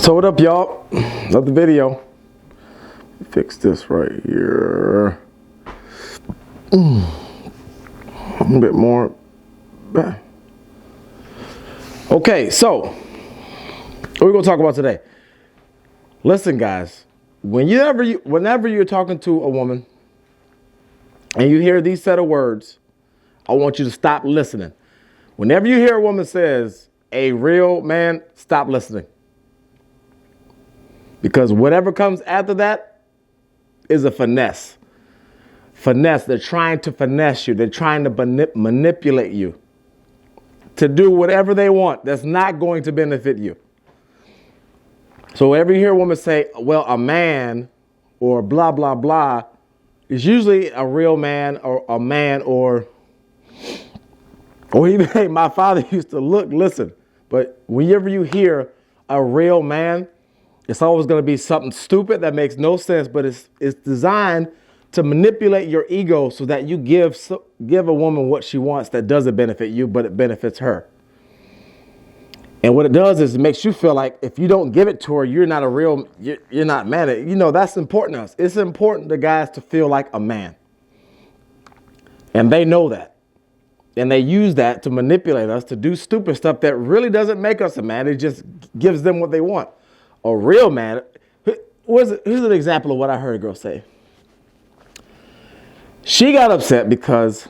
So what up, y'all? Another video. Fix this right here. A bit more. Okay, so what we're gonna talk about today. Listen, guys. Whenever you're talking to a woman and you hear these set of words, I want you to stop listening. Whenever you hear a woman says a real man, stop listening. Because whatever comes after that is a finesse. Finesse. They're trying to finesse you. They're trying to manipulate you to do whatever they want that's not going to benefit you. So whenever you hear a woman say, well, a man or blah, blah, blah, it's usually a real man or a man or even, hey, my father used to listen. But whenever you hear a real man, it's always going to be something stupid that makes no sense, but it's designed to manipulate your ego so that you give a woman what she wants that doesn't benefit you, but it benefits her. And what it does is it makes you feel like if you don't give it to her, you're not a real, you're not man. You know, that's important to us. It's important to guys to feel like a man. And they know that. And they use that to manipulate us to do stupid stuff that really doesn't make us a man. It just gives them what they want. A real man. Here's an example of what I heard a girl say. She got upset because,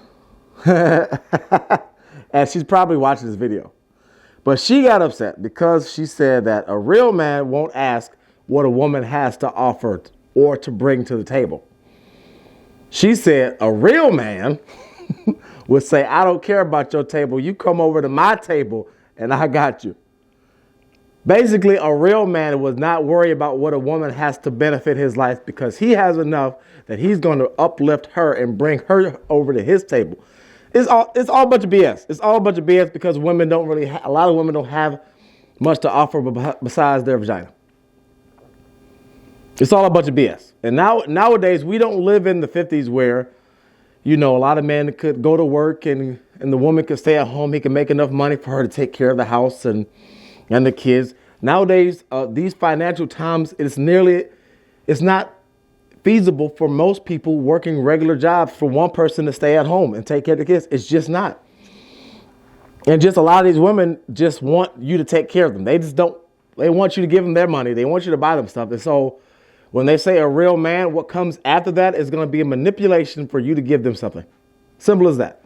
and she's probably watching this video, but she got upset because she said that a real man won't ask what a woman has to offer or to bring to the table. She said a real man would say, I don't care about your table. You come over to my table and I got you. Basically, a real man would not worry about what a woman has to benefit his life because he has enough that he's going to uplift her and bring her over to his table. It's all a bunch of BS. It's all a bunch of BS because women don't really, a lot of women don't have much to offer besides their vagina. It's all a bunch of BS. And nowadays, we don't live in the 50s where, you know, a lot of men could go to work and the woman could stay at home. He can make enough money for her to take care of the house and the kids. Nowadays, these financial times, it's not feasible for most people working regular jobs for one person to stay at home and take care of the kids. It's just not. And just a lot of these women just want you to take care of them. They want you to give them their money. They want you to buy them stuff. And so when they say a real man, what comes after that is going to be a manipulation for you to give them something. Simple as that.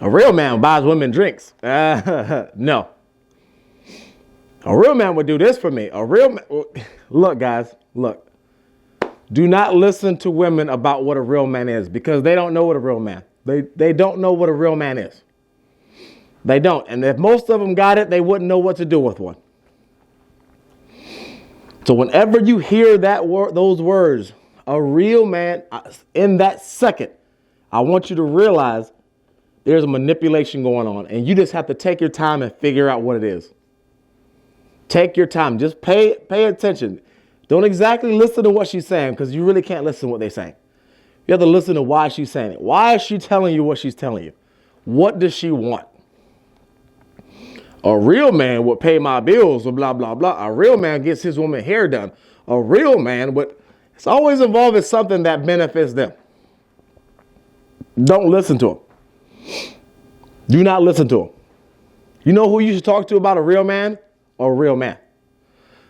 A real man buys women drinks. No. A real man would do this for me. Look, guys, look. Do not listen to women about what a real man is because they don't know what a real man. They don't know what a real man is. They don't. And if most of them got it, they wouldn't know what to do with one. So whenever you hear those words, a real man, in that second, I want you to realize there's a manipulation going on. And you just have to take your time and figure out what it is. Take your time. Just pay attention. Don't exactly listen to what she's saying because you really can't listen to what they're saying. You have to listen to why she's saying it. Why is she telling you what she's telling you? What does she want? A real man would pay my bills or blah, blah, blah. A real man gets his woman hair done. A real man it's always involving something that benefits them. Don't listen to him. Do not listen to him. You know who you should talk to about a real man? A real man.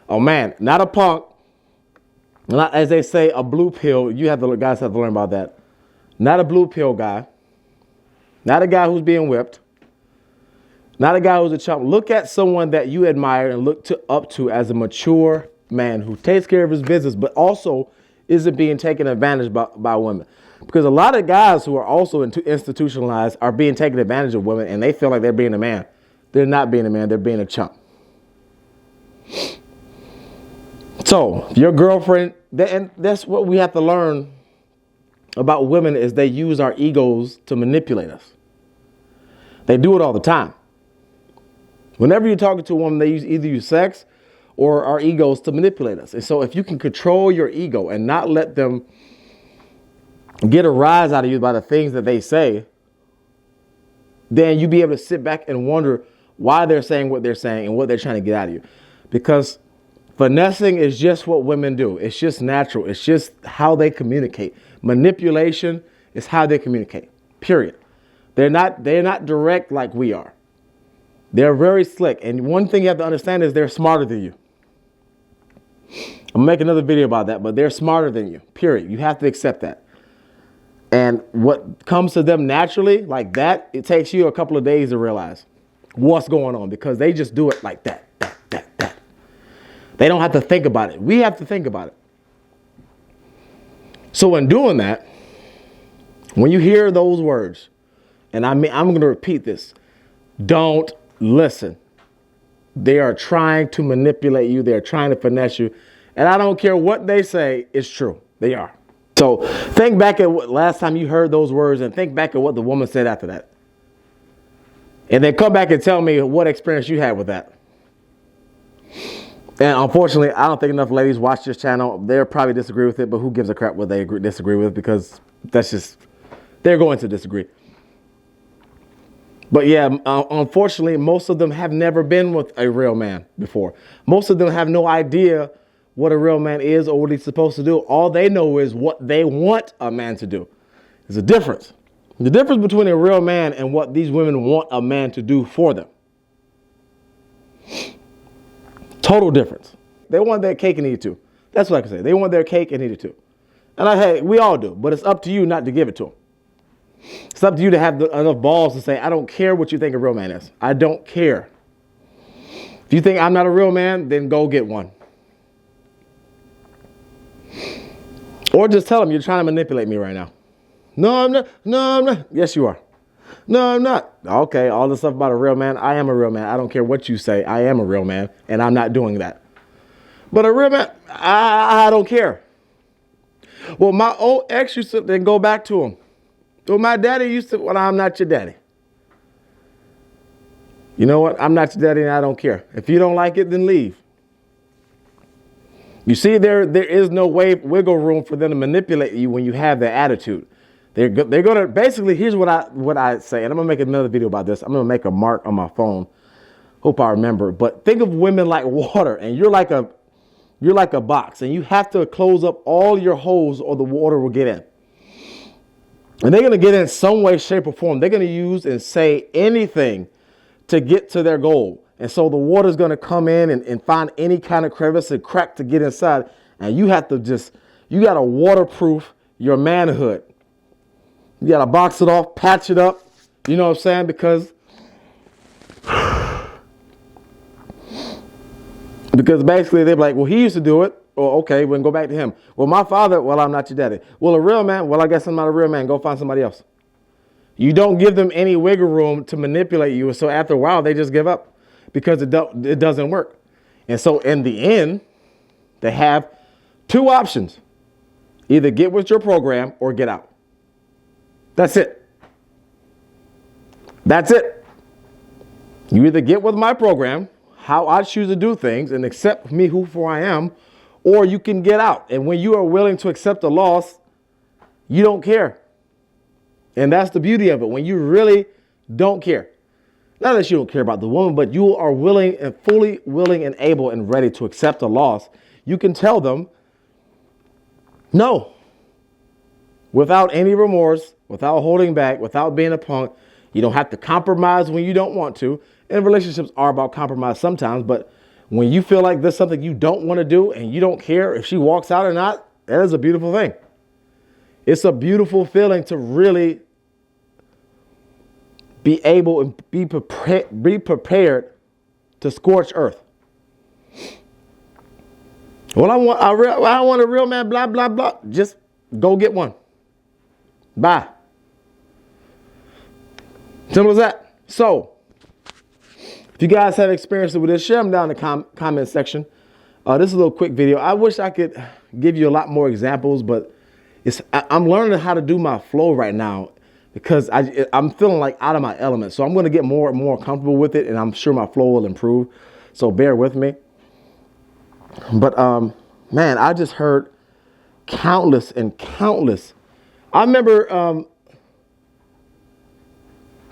A man, not a punk. Not, as they say, a blue pill. Guys have to learn about that. Not a blue pill guy. Not a guy who's being whipped. Not a guy who's a chump. Look at someone that you admire and look up to as a mature man who takes care of his business, but also isn't being taken advantage by women. Because a lot of guys who are also institutionalized are being taken advantage of women, and they feel like they're being a man. They're not being a man. They're being a chump. So your girlfriend, and that's what we have to learn about women is they use our egos to manipulate us. They do it all the time. Whenever you're talking to a woman, they either use sex or our egos to manipulate us. And so if you can control your ego and not let them get a rise out of you by the things that they say, then you'll be able to sit back and wonder why they're saying what they're saying and what they're trying to get out of you. Because Finessing is just what women do. It's just natural. It's just how they communicate. Manipulation is how they communicate. Period. They're not direct like we are. They're very slick. And one thing you have to understand is they're smarter than you. I'll make another video about that, but they're smarter than you. Period. You have to accept that. And what comes to them naturally like that, it takes you a couple of days to realize what's going on, because they just do it like that. They don't have to think about it. We have to think about it. So in doing that, when you hear those words, and I'm going to repeat this, don't listen. They are trying to manipulate you. They're trying to finesse you. And I don't care what they say, it's true. They are. So think back at what last time you heard those words, and think back at what the woman said after that. And then come back and tell me what experience you had with that. And unfortunately, I don't think enough ladies watch this channel. They'll probably disagree with it, but who gives a crap what they disagree with, because that's just, they're going to disagree. But yeah, unfortunately, most of them have never been with a real man before. Most of them have no idea what a real man is or what he's supposed to do. All they know is what they want a man to do. There's a difference. The difference between a real man and what these women want a man to do for them. Total difference. They want their cake and eat it too. That's what I can say. They want their cake and eat it too. And hey, we all do, but it's up to you not to give it to them. It's up to you to have enough balls to say, I don't care what you think a real man is. I don't care. If you think I'm not a real man, then go get one. Or just tell them you're trying to manipulate me right now. No, I'm not. No, I'm not. Yes, you are. No, I'm not. Okay, all this stuff about a real man. I am a real man. I don't care what you say. I am a real man, and I'm not doing that. But a real man, I don't care. Well, my old ex used to, then go back to him. Well, my daddy used to, well, I'm not your daddy. You know what? I'm not your daddy, and I don't care. If you don't like it, then leave. You see, there is no wiggle room for them to manipulate you when you have that attitude. They're going to, basically, here's what I say, and I'm going to make another video about this. I'm going to make a mark on my phone. Hope I remember. But think of women like water, and you're like a box, and you have to close up all your holes or the water will get in. And they're going to get in some way, shape, or form. They're going to use and say anything to get to their goal. And so the water is going to come in and find any kind of crevice and crack to get inside. And you have to you got to waterproof your manhood. You got to box it off, patch it up. You know what I'm saying? Because basically they're like, well, he used to do it. Oh, okay, we can go back to him. Well, my father, well, I'm not your daddy. Well, a real man, well, I guess I'm not a real man. Go find somebody else. You don't give them any wiggle room to manipulate you. And so after a while, they just give up because it doesn't work. And so in the end, they have two options. Either get with your program or get out. That's it. That's it. You either get with my program, how I choose to do things, and accept me who I am, or you can get out. And when you are willing to accept a loss, you don't care. And that's the beauty of it. When you really don't care. Not that you don't care about the woman, but you are willing and fully willing and able and ready to accept a loss. You can tell them no. Without any remorse, without holding back, without being a punk. You don't have to compromise when you don't want to. And relationships are about compromise sometimes, but when you feel like there's something you don't want to do and you don't care if she walks out or not, that is a beautiful thing. It's a beautiful feeling to really be able and be prepared to scorch earth. Well, I want a real man, blah, blah, blah. Just go get one. Bye. Simple as that. So, if you guys have experience with this, share them down in the comment section. This is a little quick video. I wish I could give you a lot more examples, but I'm learning how to do my flow right now because I'm feeling like out of my element. So I'm going to get more and more comfortable with it, and I'm sure my flow will improve. So bear with me. But, man, I just heard countless and countless. I remember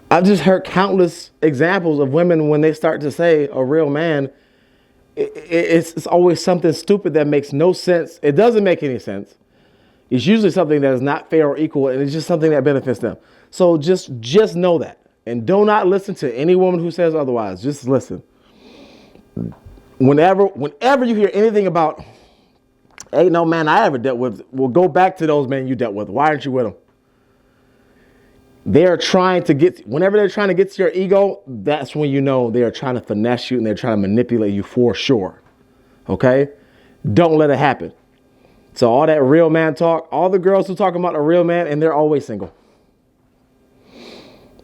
I've just heard countless examples of women when they start to say a real man it's always something stupid that makes no sense. It doesn't make any sense. It's usually something that is not fair or equal, and it's just something that benefits them. So just know that, and do not listen to any woman who says otherwise. Just listen. Whenever you hear anything about, ain't no man I ever dealt with, well, go back to those men you dealt with. Why aren't you with them? They're trying to get, whenever they're trying to get to your ego, that's when you know they are trying to finesse you and they're trying to manipulate you for sure. Okay? Don't let it happen. So all that real man talk, all the girls who talk about a real man, and they're always single.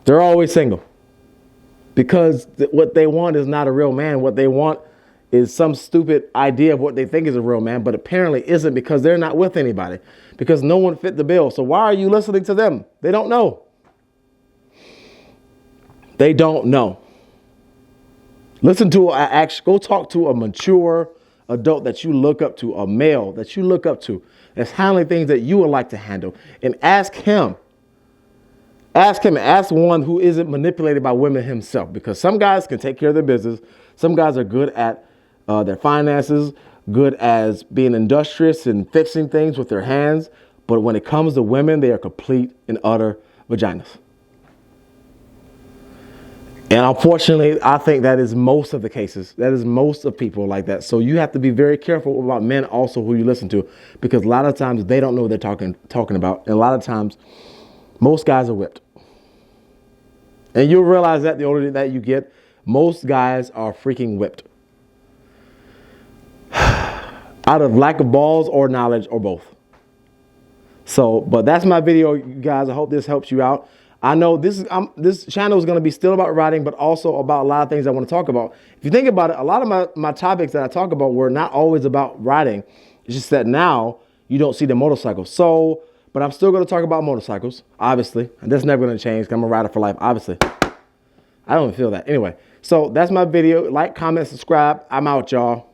They're always single. Because what they want is not a real man. What they want is some stupid idea of what they think is a real man, but apparently isn't, because they're not with anybody. Because no one fit the bill. So why are you listening to them? They don't know. They don't know. Listen to, go talk to a mature adult that you look up to, a male that you look up to, that's handling things that you would like to handle, and ask him. Ask him, ask one who isn't manipulated by women himself, because some guys can take care of their business. Some guys are good at their finances, good as being industrious and fixing things with their hands. But when it comes to women, they are complete and utter vaginas. And unfortunately, I think that is most of the cases. That is most of people like that. So you have to be very careful about men also who you listen to, because a lot of times they don't know what they're talking about. And a lot of times, most guys are whipped. And you'll realize that the older that you get, most guys are freaking whipped. Out of lack of balls or knowledge or both. So, but that's my video, you guys. I hope this helps you out. I know this channel is going to be still about riding, but also about a lot of things I want to talk about. If you think about it, a lot of my topics that I talk about were not always about riding. It's just that now you don't see the motorcycles. So, but I'm still going to talk about motorcycles, obviously. And that's never going to change, because I'm a rider for life, obviously. I don't feel that. Anyway, so that's my video. Like, comment, subscribe. I'm out, y'all.